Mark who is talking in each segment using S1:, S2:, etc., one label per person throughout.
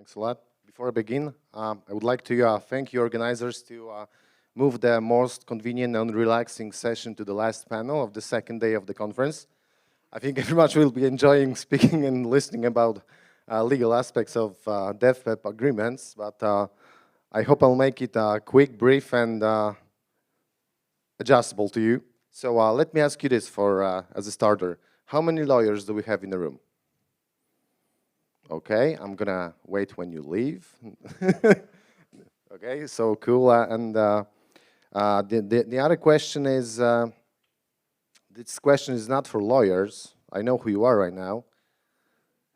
S1: Thanks a lot. Before I begin, I would like to thank you organizers to move the most convenient and relaxing session to the last panel of the second day of the conference. I think very much will be enjoying speaking and listening about legal aspects of DevPep agreements, but I hope I'll make it quick, brief, and adjustable to you. So let me ask you this as a starter. How many lawyers do we have in the room? Okay, I'm gonna wait when you leave. Okay, so cool. The other question is, this question is not for lawyers. I know who you are right now.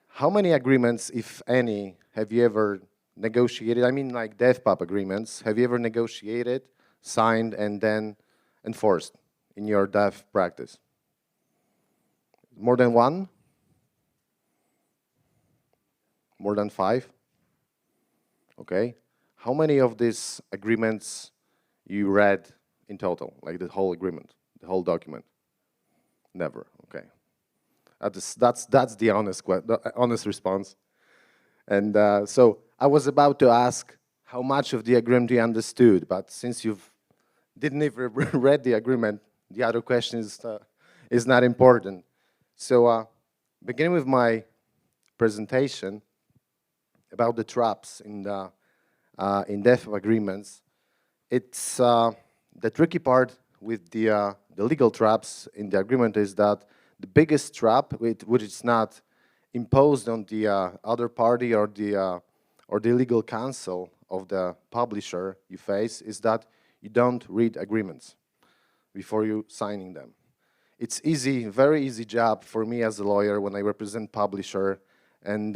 S1: How many agreements, if any, have you ever negotiated? I mean, like DevPub agreements. Have you ever negotiated, signed, and then enforced in your dev practice? More than one? More than 5? Okay. How many of these agreements you read in total, like the whole agreement, the whole document? Never. Okay. That's the honest response. And so I was about to ask how much of the agreement you understood, but since you didn't even read the agreement, the other question is not important. So beginning with my presentation about the traps in dev agreements, it's the tricky part with the legal traps in the agreement is that the biggest trap, which is not imposed on the other party or the legal counsel of the publisher you face, is that you don't read agreements before you signing them. It's easy, very easy job for me as a lawyer when I represent publisher and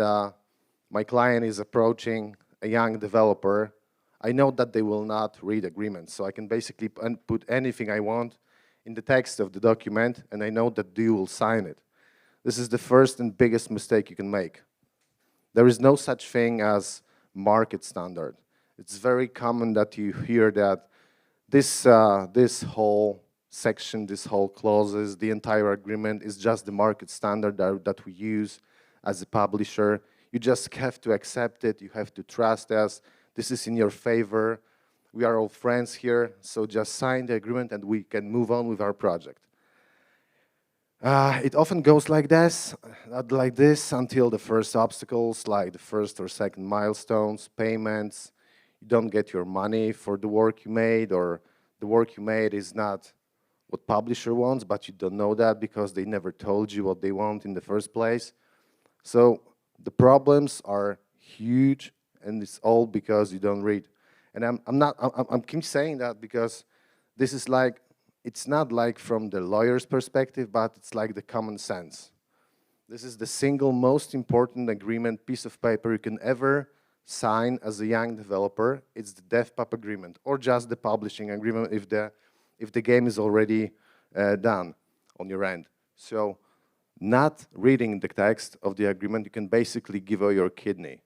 S1: my client is approaching a young developer. I know that they will not read agreements, so I can basically put anything I want in the text of the document, and I know that they will sign it. This is the first and biggest mistake you can make. There is no such thing as market standard. It's very common that you hear that this whole section, this whole clauses, the entire agreement is just the market standard that we use as a publisher. You just have to accept it. You have to trust us. This is in your favor. We are all friends here, so just sign the agreement and we can move on with our project. It often goes like this until the first obstacles, like the first or second milestones, payments. You don't get your money for the work you made, or the work you made is not what publisher wants, but you don't know that because they never told you what they want in the first place. So the problems are huge, and it's all because you don't read. And I'm keep saying that because this is like, it's not like from the lawyer's perspective, but it's like the common sense. This is the single most important agreement piece of paper you can ever sign as a young developer. It's the DevPub agreement, or just the publishing agreement if the game is already done on your end. So not reading the text of the agreement, you can basically give away your kidney.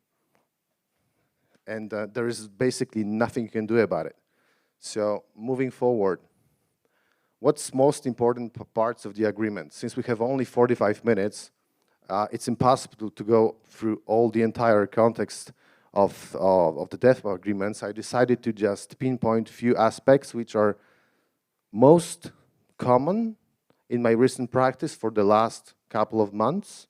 S1: And there is basically nothing you can do about it. So moving forward, what's most important parts of the agreement? Since we have only 45 minutes, it's impossible to go through all the entire context of the DevPub agreements. I decided to just pinpoint a few aspects which are most common in my recent practice for the last couple of months.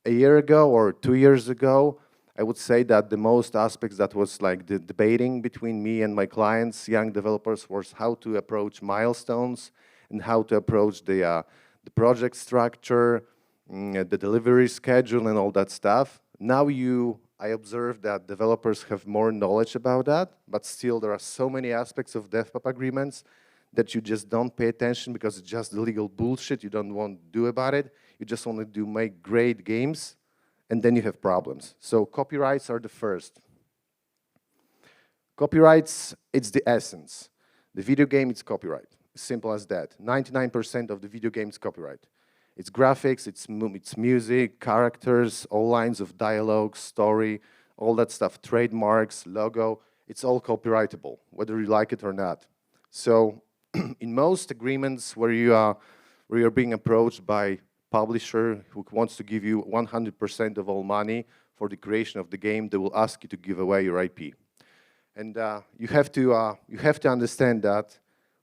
S1: A year ago or 2 years ago, I would say that the most aspects that was like the debating between me and my clients, young developers, was how to approach milestones and how to approach the project structure, the delivery schedule and all that stuff. Now I observe that developers have more knowledge about that, but still there are so many aspects of DevPub agreements that you just don't pay attention because it's just the legal bullshit you don't want to do about it. You just want to make great games, and then you have problems. So copyrights are the first. Copyrights, it's the essence. The video game, it's copyright. Simple as that. 99% of the video game is copyright. It's graphics, it's music, characters, all lines of dialogue, story, all that stuff, trademarks, logo. It's all copyrightable, whether you like it or not. So in most agreements where you're being approached by publisher who wants to give you 100% of all money for the creation of the game, they will ask you to give away your IP. And you have to understand that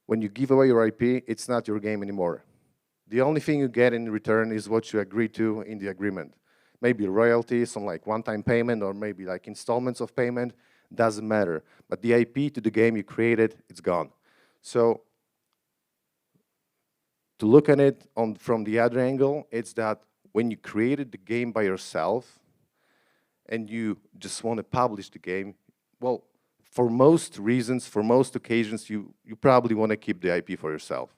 S1: when you give away your IP, it's not your game anymore. The only thing you get in return is what you agree to in the agreement. Maybe royalties, some like one-time payment, or maybe like installments of payment, doesn't matter. But the IP to the game you created, it's gone. So to look at it from the other angle, it's that when you created the game by yourself and you just want to publish the game, well, for most reasons, for most occasions, you probably want to keep the IP for yourself.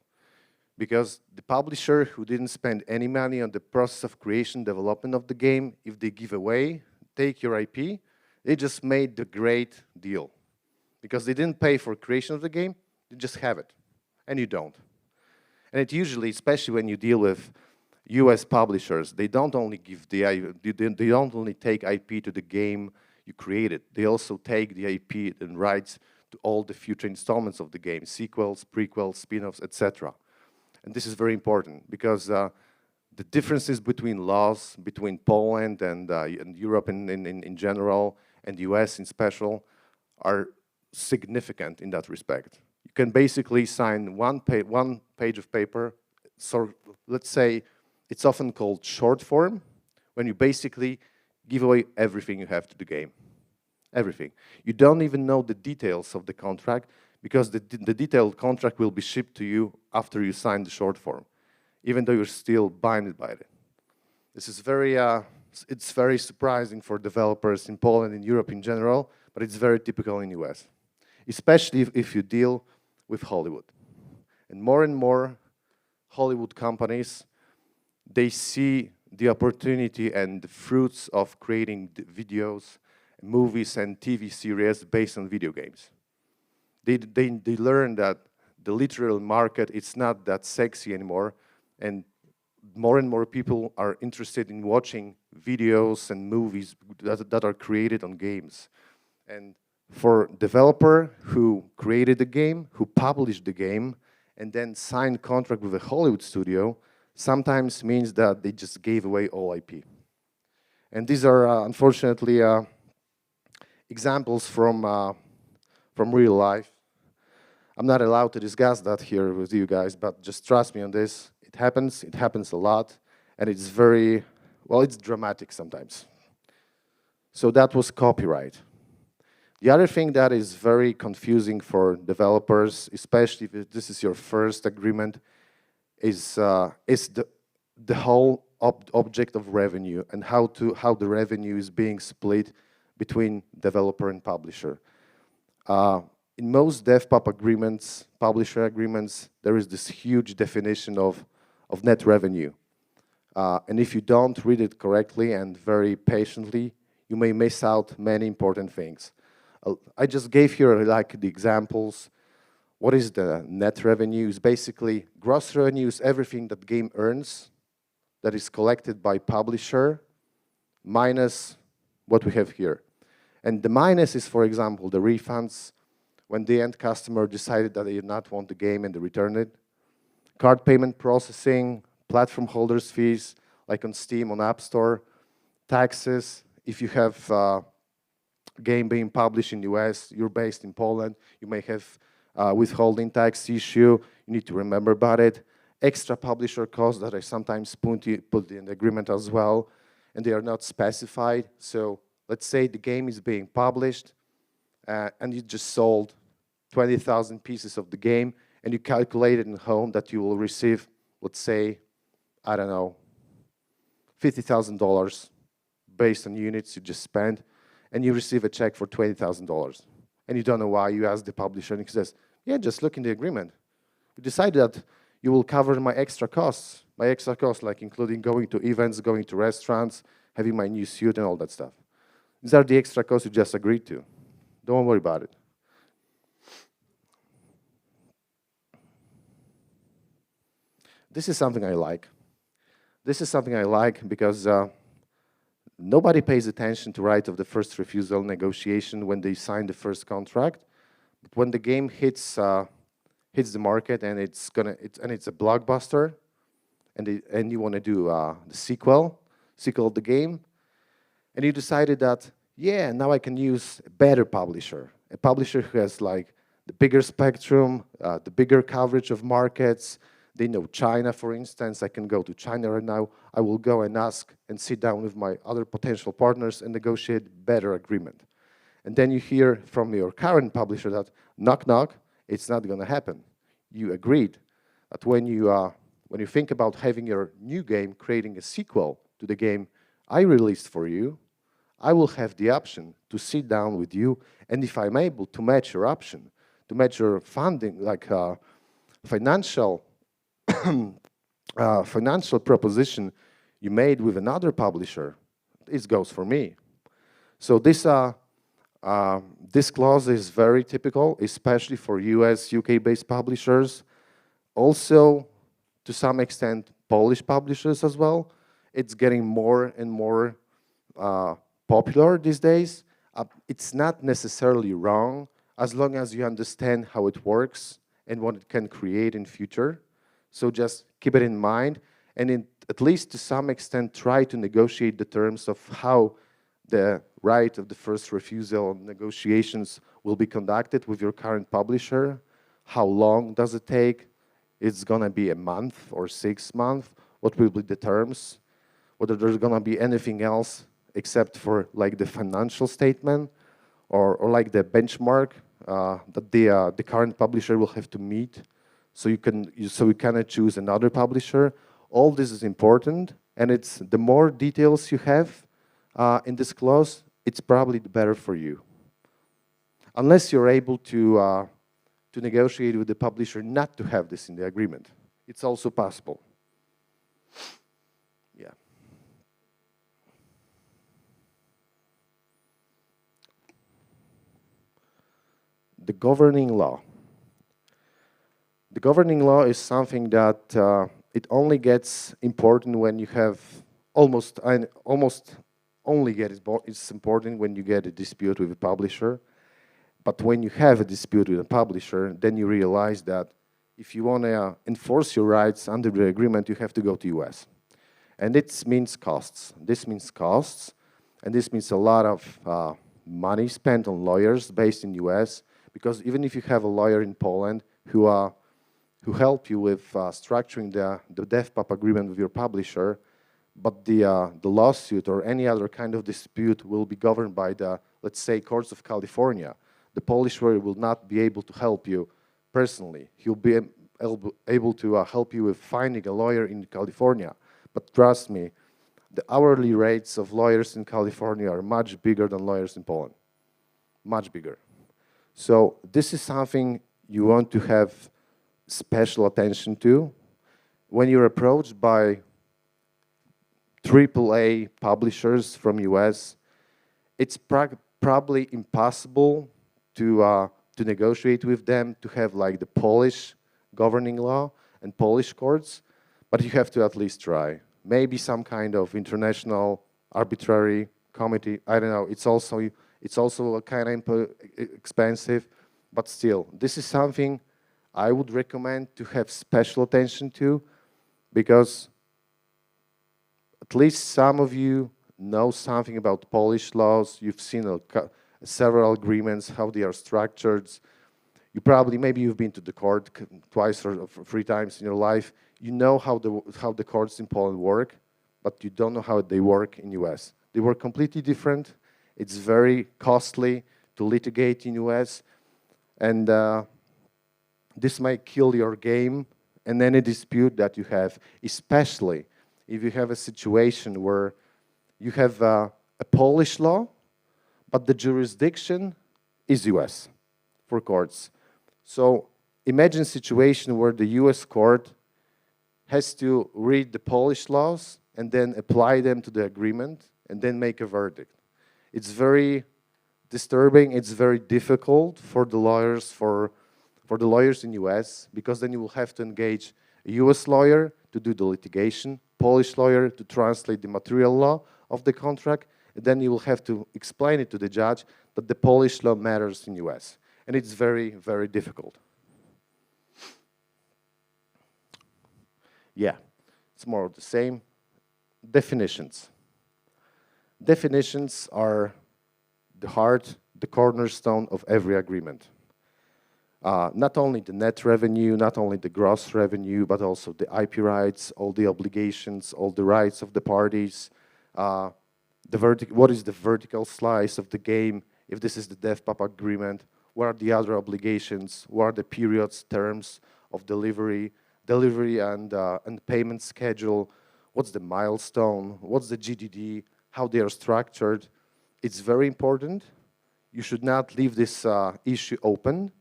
S1: Because the publisher who didn't spend any money on the process of creation, development of the game, if they give away, take your IP, they just made the great deal. Because they didn't pay for creation of the game, they just have it, and you don't. And it usually, especially when you deal with US publishers, they don't only give they don't only take IP to the game you created, they also take the IP and rights to all the future installments of the game, sequels, prequels, spin-offs, etc. And this is very important because the differences between laws between Poland and Europe in general and the US in special are significant in that respect. You can basically sign one page of paper, so let's say it's often called short form, when you basically give away everything you have to the game. Everything. You don't even know the details of the contract because the detailed contract will be shipped to you after you sign the short form, even though you're still bound by it. This is it's very surprising for developers in Poland and Europe in general, but it's very typical in the US, especially if you deal with Hollywood. And more Hollywood companies, they see the opportunity and the fruits of creating the videos, movies, and TV series based on video games. They learn that the literal market, it's not that sexy anymore, and more people are interested in watching videos and movies that are created on games. And for developer who created the game, who published the game, and then signed contract with a Hollywood studio, sometimes means that they just gave away all IP. And these are, unfortunately, examples from real life. I'm not allowed to discuss that here with you guys, but just trust me on this. It happens a lot, and it's very, well, it's dramatic sometimes. So that was copyright. The other thing that is very confusing for developers, especially if this is your first agreement, is the whole object of revenue and how the revenue is being split between developer and publisher. In most DevPub agreements, publisher agreements, there is this huge definition of net revenue. And if you don't read it correctly and very patiently, you may miss out many important things. I just gave here like the examples. What is the net revenue? It's basically gross revenue is everything that game earns that is collected by publisher minus what we have here. And the minus is, for example, the refunds when the end customer decided that they did not want the game and they returned it. Card payment processing, platform holders fees, like on Steam, on App Store, taxes. If you have a game being published in the US, you're based in Poland, you may have withholding tax issue, you need to remember about it. Extra publisher costs that I sometimes put in the agreement as well, and they are not specified. So let's say the game is being published and you just sold 20,000 pieces of the game, and you calculated in home that you will receive, let's say, I don't know, $50,000 based on units you just spent, and you receive a check for $20,000. And you don't know why. You ask the publisher, and he says, yeah, just look in the agreement. We decided that you will cover my extra costs, like including going to events, going to restaurants, having my new suit, and all that stuff. These are the extra costs you just agreed to. Don't worry about it. This is something I like. This is something I like because nobody pays attention to right of the first refusal negotiation when they sign the first contract. But when the game hits the market and it's a blockbuster, and you want to do the sequel of the game, And you decided that, yeah, now I can use a better publisher, a publisher who has like the bigger spectrum, the bigger coverage of markets. They know China, for instance. I can go to China right now. I will go and ask and sit down with my other potential partners and negotiate better agreement. And then you hear from your current publisher that, knock, knock, it's not going to happen. You agreed that when you think about having your new game, creating a sequel to the game I released for you, I will have the option to sit down with you, and if I'm able to match your option, to match your funding, like financial financial proposition you made with another publisher, this goes for me. So this clause is very typical, especially for US, UK-based publishers. Also, to some extent, Polish publishers as well. It's getting more and more popular these days. It's not necessarily wrong as long as you understand how it works and what it can create in future. So just keep it in mind, and at least to some extent try to negotiate the terms of how the right of the first refusal negotiations will be conducted with your current publisher. How long does it take? It's going to be a month or 6 months. What will be the terms? Whether there's going to be anything else except for like the financial statement or like the benchmark that the current publisher will have to meet. So you cannot choose another publisher. All this is important, and it's the more details you have in this clause, it's probably the better for you. Unless you're able to negotiate with the publisher not to have this in the agreement. It's also possible. Yeah. The governing law. The governing law is something that it only gets important when you have almost only it's important when you get a dispute with a publisher. But when you have a dispute with a publisher, then you realize that if you want to enforce your rights under the agreement, you have to go to US. And it means costs. This means costs, and this means a lot of money spent on lawyers based in US, because even if you have a lawyer in Poland who help you with structuring the DevPub agreement with your publisher, but the lawsuit or any other kind of dispute will be governed by the, let's say, courts of California. The Polish lawyer will not be able to help you personally. He'll be able to help you with finding a lawyer in California. But trust me, the hourly rates of lawyers in California are much bigger than lawyers in Poland. Much bigger. So this is something you want to have special attention to. When you're approached by AAA publishers from US, it's probably impossible to negotiate with them, to have like the Polish governing law and Polish courts, but you have to at least try. Maybe some kind of international arbitrary committee, I don't know, it's also a kind of expensive, but still, this is something I would recommend to have special attention to, because at least some of you know something about Polish laws. You've seen several agreements, how they are structured. You probably, maybe you've been to the court twice or 3 times in your life. You know how the courts in Poland work, but you don't know how they work in US. They work completely different. It's very costly to litigate in US, and this might kill your game and any dispute that you have, especially if you have a situation where you have a Polish law, but the jurisdiction is US for courts. So imagine a situation where the US court has to read the Polish laws and then apply them to the agreement and then make a verdict. It's very disturbing, it's very difficult for the lawyers in US, because then you will have to engage a US lawyer to do the litigation, Polish lawyer to translate the material law of the contract, and then you will have to explain it to the judge that the Polish law matters in US. And it's very, very difficult. Yeah, it's more of the same. Definitions. Definitions are the heart, the cornerstone of every agreement. Not only the net revenue, not only the gross revenue, but also the IP rights, all the obligations, all the rights of the parties, what is the vertical slice of the game, if this is the DevPub agreement, what are the other obligations, what are the periods, terms of delivery and payment schedule, what's the milestone, what's the GDD, how they are structured. It's very important. You should not leave this issue open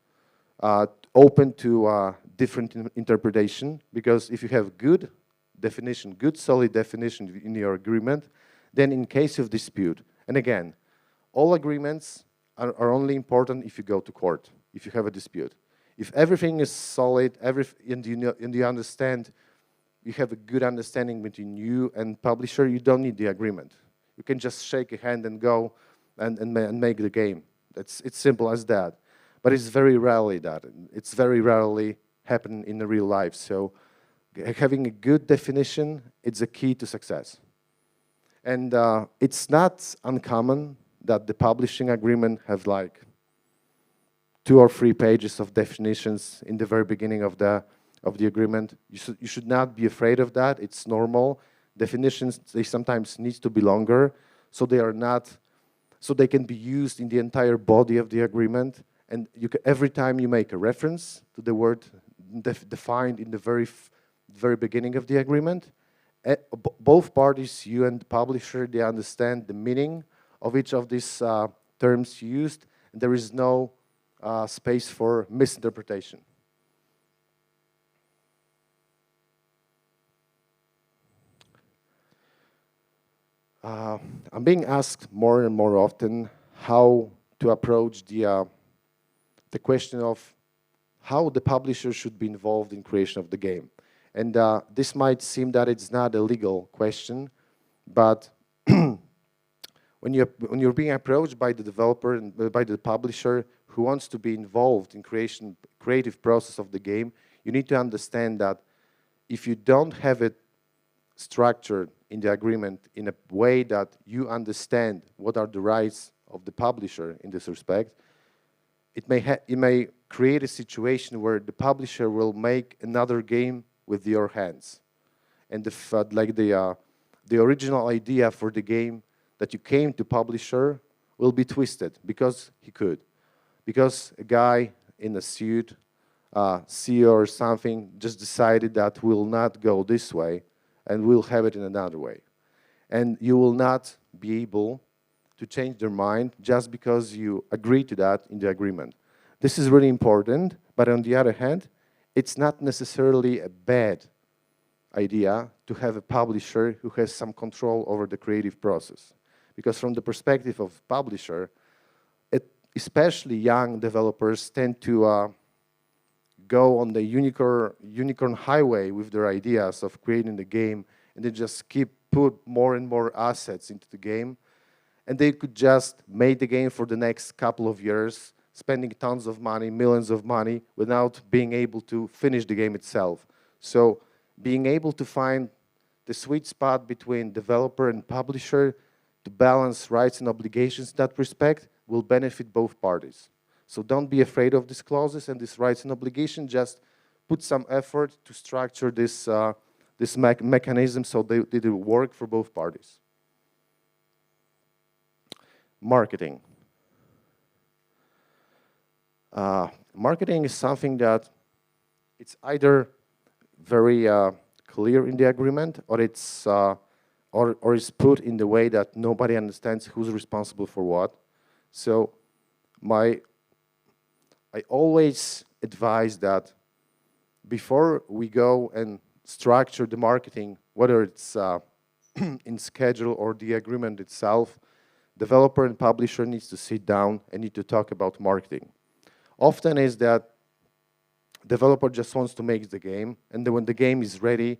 S1: to different interpretation, because if you have good definition, good solid definition in your agreement, then in case of dispute, and again, all agreements are only important if you go to court, if you have a dispute. If everything is solid, and you understand, you have a good understanding between you and publisher, you don't need the agreement. You can just shake a hand and go and make the game. It's simple as that. But it's very rarely that. It's very rarely happen in the real life. So having a good definition, it's a key to success. And it's not uncommon that the publishing agreement have like 2 or 3 pages of definitions in the very beginning of the agreement. You should not be afraid of that. It's normal. Definitions, they sometimes need to be longer, so they can be used in the entire body of the agreement. And every time you make a reference to the word defined in the very beginning of the agreement, both parties, you and the publisher, they understand the meaning of each of these terms used, and there is no space for misinterpretation. I'm being asked more and more often how to approach the question of how the publisher should be involved in creation of the game. And this might seem that it's not a legal question, but when you're being approached by the developer and by the publisher who wants to be involved in creative process of the game, you need to understand that if you don't have it structured in the agreement in a way that you understand what are the rights of the publisher in this respect, it may create a situation where the publisher will make another game with your hands, and the original idea for the game that you came to publisher will be twisted because he could, because a guy in a suit, CEO or something, just decided that will not go this way and we'll have it in another way, and you will not be able to change their mind just because you agree to that in the agreement. This is really important, but on the other hand, it's not necessarily a bad idea to have a publisher who has some control over the creative process. Because from the perspective of publisher, especially young developers tend to go on the unicorn highway with their ideas of creating the game, and they just put more and more assets into the game, and they could just make the game for the next couple of years, spending tons of money, millions of money, without being able to finish the game itself. So being able to find the sweet spot between developer and publisher to balance rights and obligations in that respect will benefit both parties. So don't be afraid of these clauses and these rights and obligations. Just put some effort to structure this mechanism so they will work for both parties. Marketing. Marketing is something that it's either very clear in the agreement, or it's or is put in the way that nobody understands who's responsible for what. So I always advise that before we go and structure the marketing, whether it's in schedule or the agreement itself, developer and publisher needs to sit down and need to talk about marketing. Often is that developer just wants to make the game, and then when the game is ready,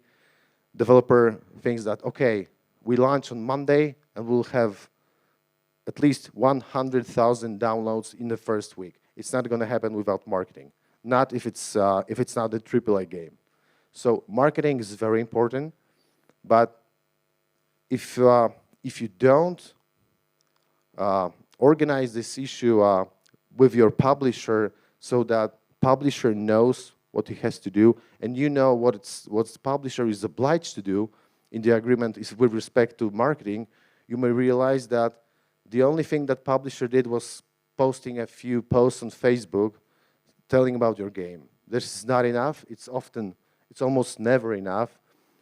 S1: developer thinks that, okay, we launch on Monday and we'll have at least 100,000 downloads in the first week. It's not going to happen without marketing. Not if it's not a AAA game. So marketing is very important, but if you don't organize this issue with your publisher so that publisher knows what he has to do, and you know what the publisher is obliged to do in the agreement is with respect to marketing. You may realize that the only thing that publisher did was posting a few posts on Facebook telling about your game. This is not enough. It's almost never enough.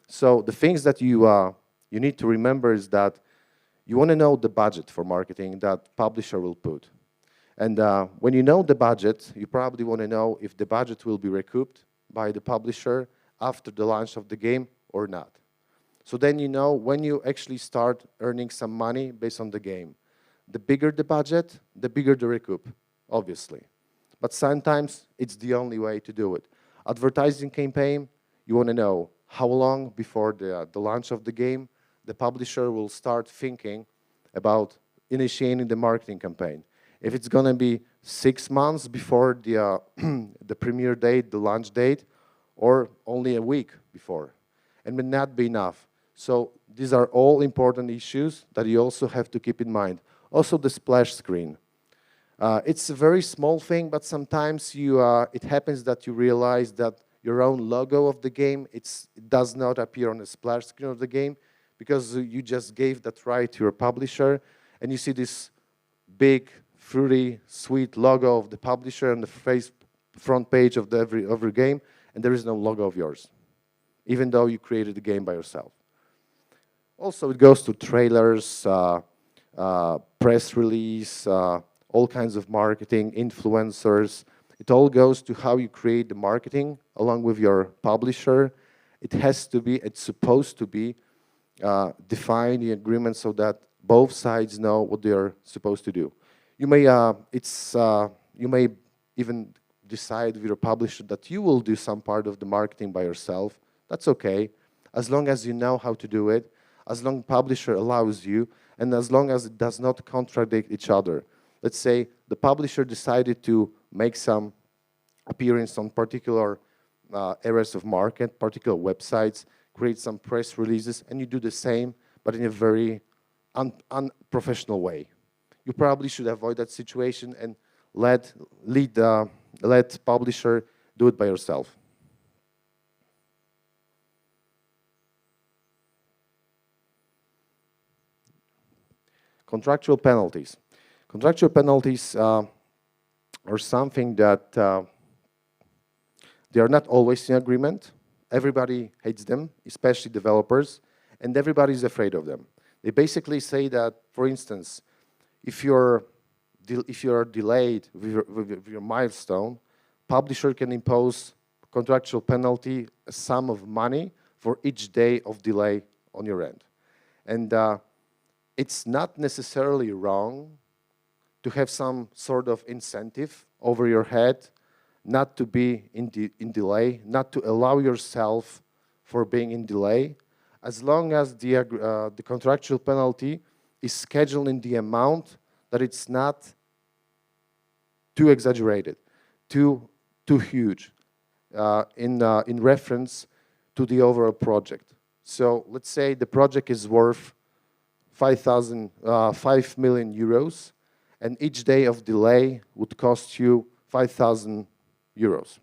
S1: So the things that you need to remember is that you want to know the budget for marketing that publisher will put. And when you know the budget, you probably want to know if the budget will be recouped by the publisher after the launch of the game or not. So then you know when you actually start earning some money based on the game. The bigger the budget, the bigger the recoup, obviously. But sometimes it's the only way to do it. Advertising campaign, you want to know how long before the launch of the game the publisher will start thinking about initiating the marketing campaign. If it's going to be 6 months before the, the premiere date, the launch date, or only a week before, and may not be enough. So these are all important issues that you also have to keep in mind. Also the splash screen. It's a very small thing, but sometimes it happens that you realize that your own logo of the game, it does not appear on the splash screen of the game because you just gave that right to your publisher, and you see this big, fruity, sweet logo of the publisher on the front page of every game, and there is no logo of yours, even though you created the game by yourself. Also, it goes to trailers, press release, all kinds of marketing, influencers. It all goes to how you create the marketing along with your publisher. It has to be, it's supposed to be defined in the agreement so that both sides know what they are supposed to do. You may, you may even decide with your publisher that you will do some part of the marketing by yourself. That's okay, as long as you know how to do it, as long as the publisher allows you, and as long as it does not contradict each other. Let's say the publisher decided to make some appearance on particular areas of market, particular websites, create some press releases, and you do the same, but in a very unprofessional way. You probably should avoid that situation and let publisher do it by yourself. Contractual penalties. Contractual penalties are something that they are not always in agreement. Everybody hates them, especially developers, and everybody is afraid of them. They basically say that, for instance, if you're delayed with your milestone, publisher can impose contractual penalty, a sum of money for each day of delay on your end. And it's not necessarily wrong to have some sort of incentive over your head, not to be in delay, not to allow yourself for being in delay, as long as the contractual penalty is scheduled in the amount that it's not too exaggerated, too huge in reference to the overall project. So let's say the project is worth 5 million euros, and each day of delay would cost you 5,000 euros.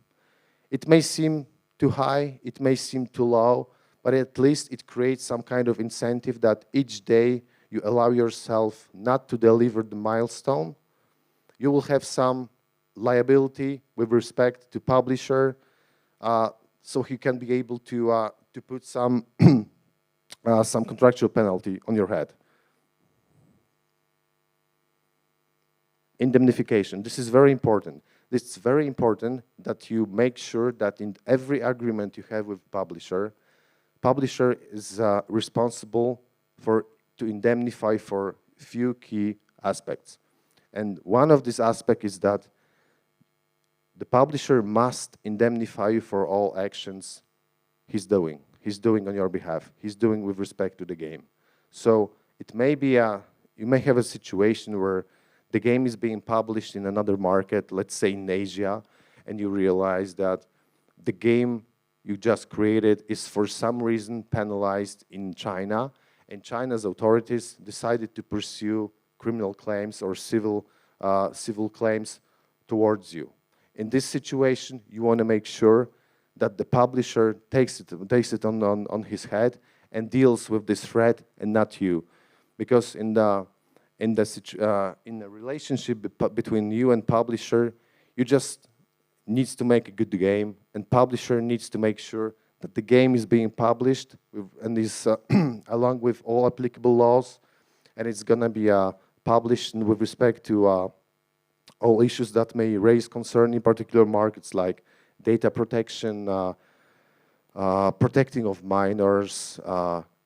S1: It may seem too high, it may seem too low, but at least it creates some kind of incentive that each day you allow yourself not to deliver the milestone. You will have some liability with respect to publisher, so he can be able to put some some contractual penalty on your head. Indemnification. This is very important. It's very important that you make sure that in every agreement you have with publisher is responsible to indemnify for few key aspects. And one of these aspects is that the publisher must indemnify you for all actions he's doing on your behalf, he's doing with respect to the game. So it may be you may have a situation where the game is being published in another market, let's say in Asia, and you realize that the game you just created is for some reason penalized in China, and China's authorities decided to pursue criminal claims or civil claims towards you. In this situation, you want to make sure that the publisher takes it on his head and deals with this threat and not you, because in the relationship between you and publisher, you just needs to make a good game, and publisher needs to make sure that the game is being published and is along with all applicable laws, and it's gonna be published with respect to all issues that may raise concern in particular markets like data protection, protecting of minors,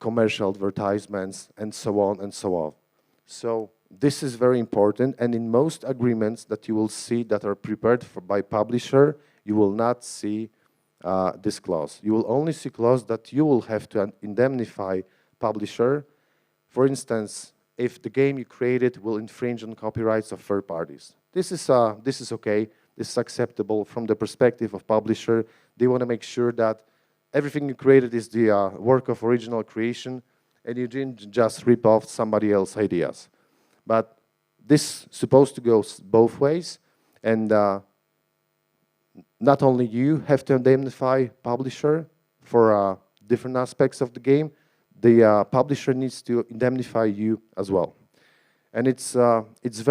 S1: commercial advertisements, and so on and so on. So this is very important, and in most agreements that you will see that are prepared by publisher, you will not see this clause. You will only see clause that you will have to indemnify publisher. For instance, if the game you created will infringe on copyrights of third parties. This is okay. This is acceptable from the perspective of publisher. They want to make sure that everything you created is the work of original creation, and you didn't just rip off somebody else's ideas. But this is supposed to go both ways, and not only you have to indemnify publisher for different aspects of the game, the publisher needs to indemnify you as well. And it's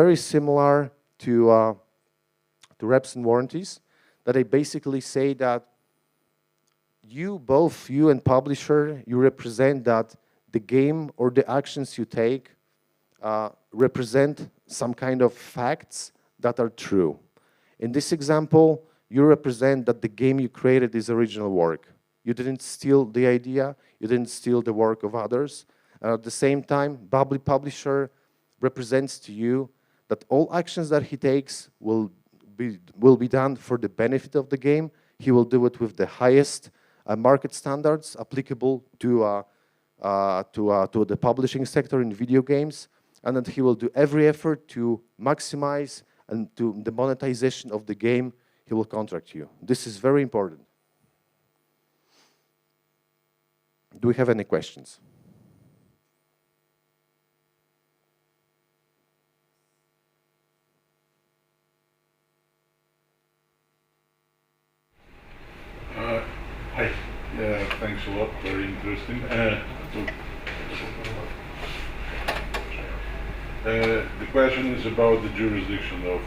S1: very similar to reps and warranties, that they basically say that both you and publisher, you represent that the game or the actions you take represent some kind of facts that are true. In this example, you represent that the game you created is original work. You didn't steal the idea, you didn't steal the work of others. At the same time, publisher represents to you that all actions that he takes will be done for the benefit of the game. He will do it with the highest market standards applicable to the publishing sector in video games, and that he will do every effort to maximize and to the monetization of the game he will contract you. This is very important. Do we have any questions?
S2: Hi. Thanks a lot. Very interesting. The question is about the jurisdiction of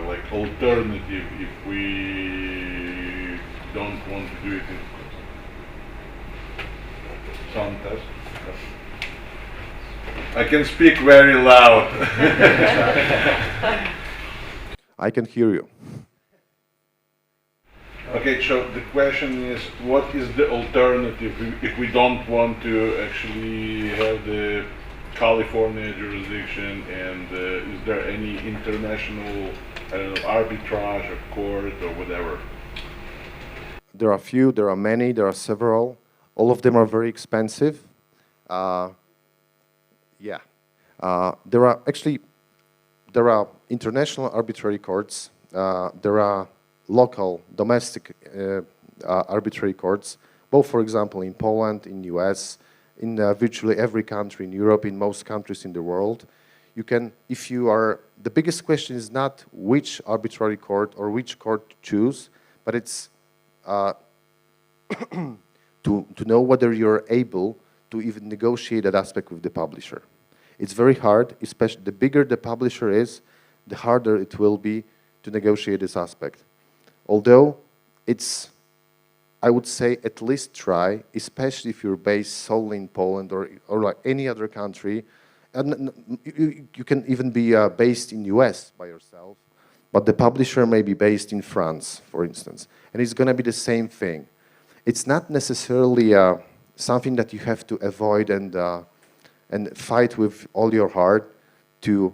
S2: like alternative if we don't want to do it in sound test. I can speak very loud.
S1: I can hear you.
S2: Okay, so the question is, what is the alternative if we don't want to actually have the California jurisdiction, and is there any international arbitrage or court or whatever?
S1: There are a few, there are many, there are several. All of them are very expensive. There are international arbitrary courts. There are local, domestic arbitrary courts, both, for example, in Poland, in US, in virtually every country in Europe, in most countries in the world. You can, the biggest question is not which arbitrary court or which court to choose, but it's to know whether you're able to even negotiate that aspect with the publisher. It's very hard, especially the bigger the publisher is, the harder it will be to negotiate this aspect. Although it's, I would say, at least try, especially if you're based solely in Poland or like any other country. And you can even be based in US by yourself, but the publisher may be based in France, for instance. And it's going to be the same thing. It's not necessarily something that you have to avoid and fight with all your heart to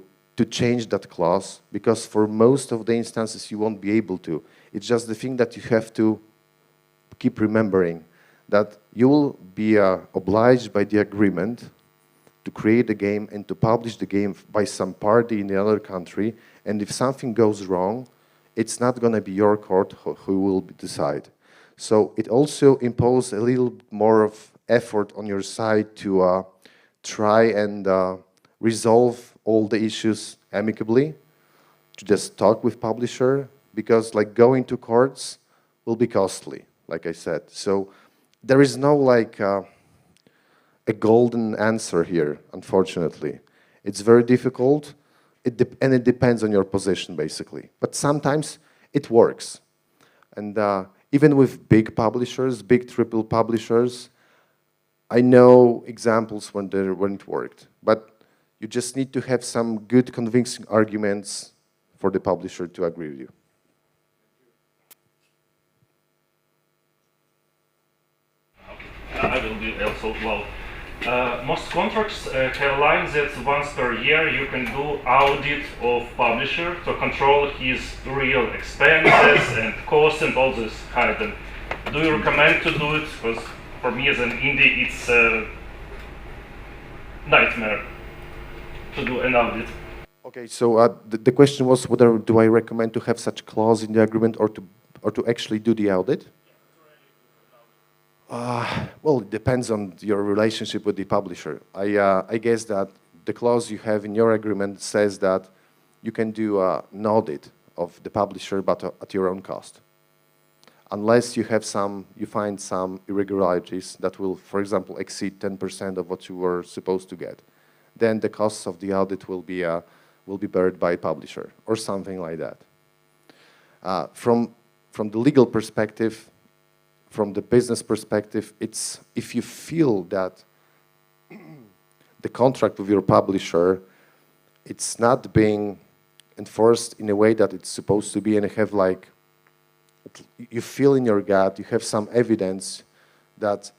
S1: change that clause, because for most of the instances you won't be able to. It's just the thing that you have to keep remembering, that you will be obliged by the agreement to create a game and to publish the game by some party in the other country, and if something goes wrong, it's not going to be your court who will decide. So it also imposes a little more of effort on your side to try and resolve all the issues amicably, to just talk with publisher, because like going to courts will be costly, like I said. So there is no like a golden answer here, unfortunately. It's very difficult, and it depends on your position, basically. But sometimes it works. And even with big publishers, big triple publishers, I know examples when it worked. But you just need to have some good convincing arguments for the publisher to agree with you.
S3: Okay. I will be also well. Most contracts have lines that once per year you can do audit of publisher to control his real expenses and costs and all this kind. And do you recommend to do it? Because for me as an indie, it's a nightmare to do an audit.
S1: Okay, so the question was whether do I recommend to have such clause in the agreement or to actually do the audit? Well, it depends on your relationship with the publisher. I guess that the clause you have in your agreement says that you can do an audit of the publisher, but at your own cost, unless you find some irregularities that will, for example, exceed 10% of what you were supposed to get. Then the costs of the audit will be borne by publisher or something like that. From the legal perspective, from the business perspective, it's if you feel that the contract with your publisher, it's not being enforced in a way that it's supposed to be, and you have like, you feel in your gut, you have some evidence that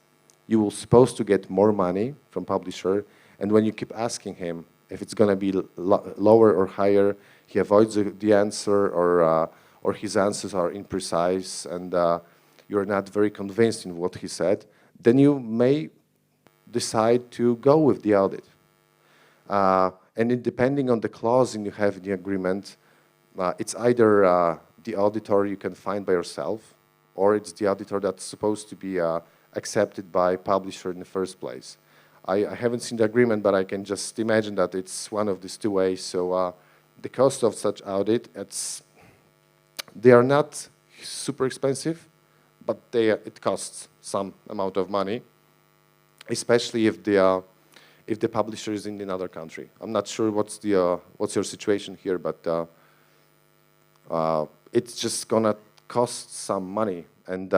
S1: you were supposed to get more money from publisher, and when you keep asking him if it's going to be lower or higher, he avoids the answer, or his answers are imprecise, and you're not very convinced in what he said, then you may decide to go with the audit. And depending on the clause you have in the agreement, it's either the auditor you can find by yourself, or it's the auditor that's supposed to be accepted by publisher in the first place. I haven't seen the agreement, but I can just imagine that it's one of these two ways. So the cost of such audit, they are not super expensive, but it costs some amount of money, especially if the publisher is in another country. I'm not sure what's your situation here, but it's just gonna cost some money, and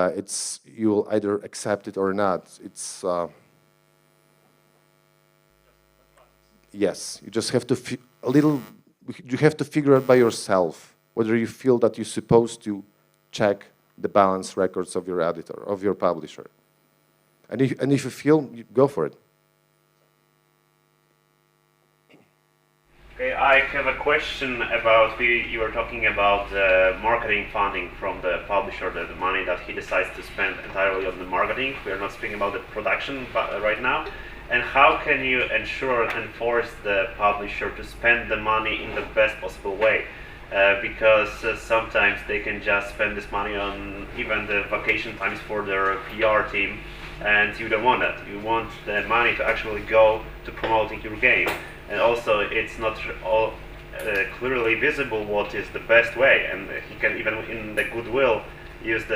S1: you'll either accept it or not. It's yes, you just have to you have to figure out by yourself whether you feel that you're supposed to check the balance records of your editor, of your publisher. And if you feel, go for it.
S4: Okay, I have a question about, you were talking about marketing funding from the publisher, the money that he decides to spend entirely on the marketing. We are not speaking about the production right now. And how can you enforce the publisher to spend the money in the best possible way? Because sometimes they can just spend this money on even the vacation times for their PR team, and you don't want that. You want the money to actually go to promoting your game. And also, it's not all clearly visible what is the best way, and he can even in the goodwill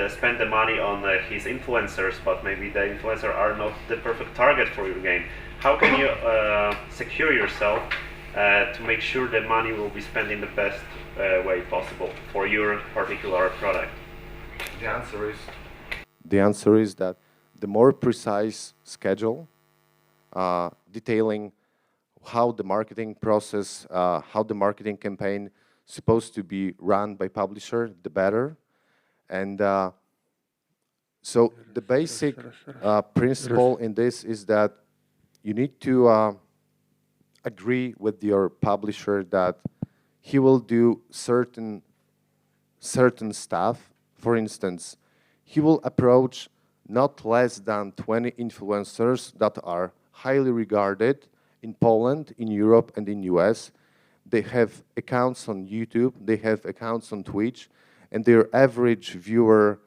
S4: spend the money on his influencers, but maybe the influencers are not the perfect target for your game. How can you secure yourself to make sure the money will be spent in the best way possible for your particular product?
S1: The answer is that the more precise schedule detailing how the marketing process, how the marketing campaign is supposed to be run by publisher, the better. And so the basic principle in this is that you need to agree with your publisher that he will do certain stuff. For instance, he will approach not less than 20 influencers that are highly regarded in Poland, in Europe, and in US. They have accounts on YouTube, they have accounts on Twitch, and their average viewer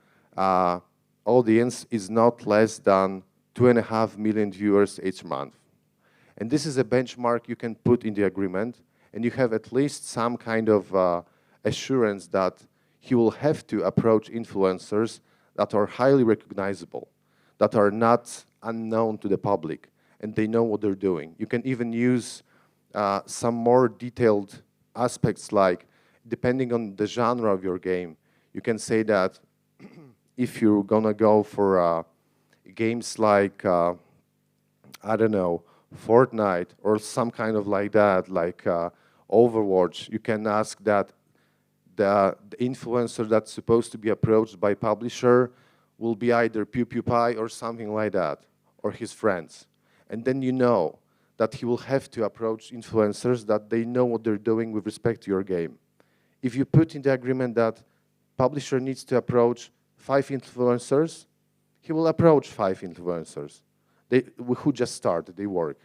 S1: audience is not less than 2.5 million viewers each month. And this is a benchmark you can put in the agreement, and you have at least some kind of assurance that he will have to approach influencers that are highly recognizable, that are not unknown to the public, and they know what they're doing. You can even use some more detailed aspects, like depending on the genre of your game, you can say that if you're gonna go for games like, I don't know, Fortnite or some kind of like that, like Overwatch, you can ask that the influencer that's supposed to be approached by publisher will be either PewDiePie or something like that, or his friends. And then you know that he will have to approach influencers that they know what they're doing with respect to your game. If you put in the agreement that publisher needs to approach 5 influencers, he will approach 5 influencers who just started, they work.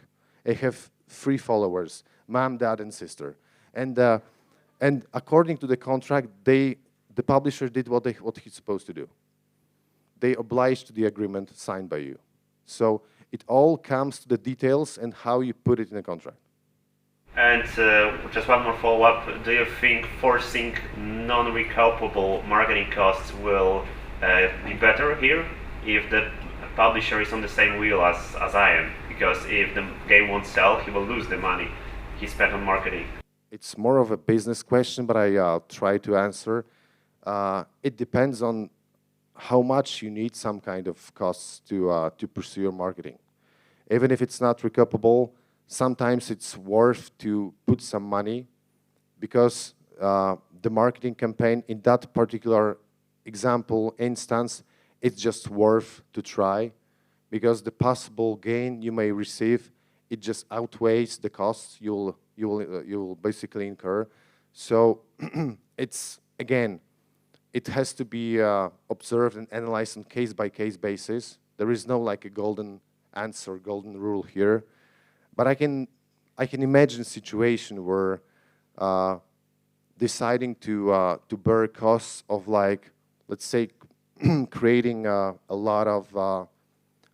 S1: They have 3 followers, mom, dad, and sister. And according to the contract, the publisher did what he's supposed to do. They obliged to the agreement signed by you. So it all comes to the details and how you put it in a contract.
S4: And just one more follow-up. Do you think forcing non-recoupable marketing costs will be better here if the publisher is on the same wheel as I am? Because if the game won't sell, he will lose the money he spent on marketing.
S1: It's more of a business question, but I try to answer. It depends on how much you need some kind of costs to pursue your marketing. Even if it's not recoupable, sometimes it's worth to put some money because the marketing campaign in that particular example, instance, it's just worth to try because the possible gain you may receive, it just outweighs the costs you'll basically incur. So it's, again, it has to be observed and analyzed on case-by-case basis. There is no like a golden answer, golden rule here. But I can imagine a situation where deciding to bear costs of, like, let's say, creating a lot of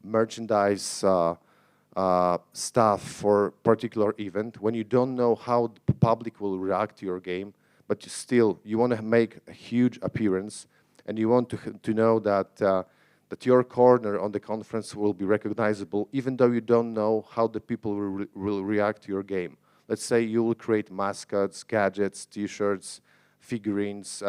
S1: merchandise stuff for particular event, when you don't know how the public will react to your game, but you want to make a huge appearance, and you want to know that that your corner on the conference will be recognizable, even though you don't know how the people will react to your game. Let's say you will create mascots, gadgets, T-shirts, figurines,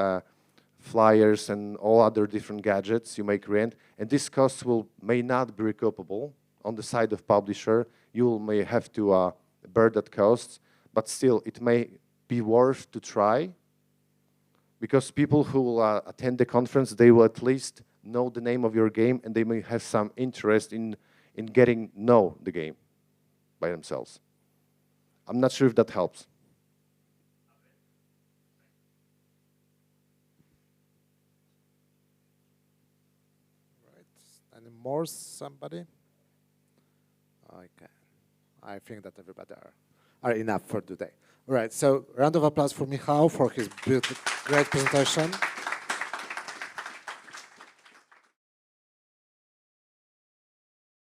S1: flyers, and all other different gadgets you may create, and these costs may not be recoupable on the side of publisher. You may have to bear that cost, but still it may be worth to try, because people who will attend the conference, they will at least know the name of your game, and they may have some interest in getting know the game by themselves. I'm not sure if that helps.
S5: Right. Any more, somebody? Okay. I think that everybody are enough for today. All right, so round of applause for Michal for his great presentation.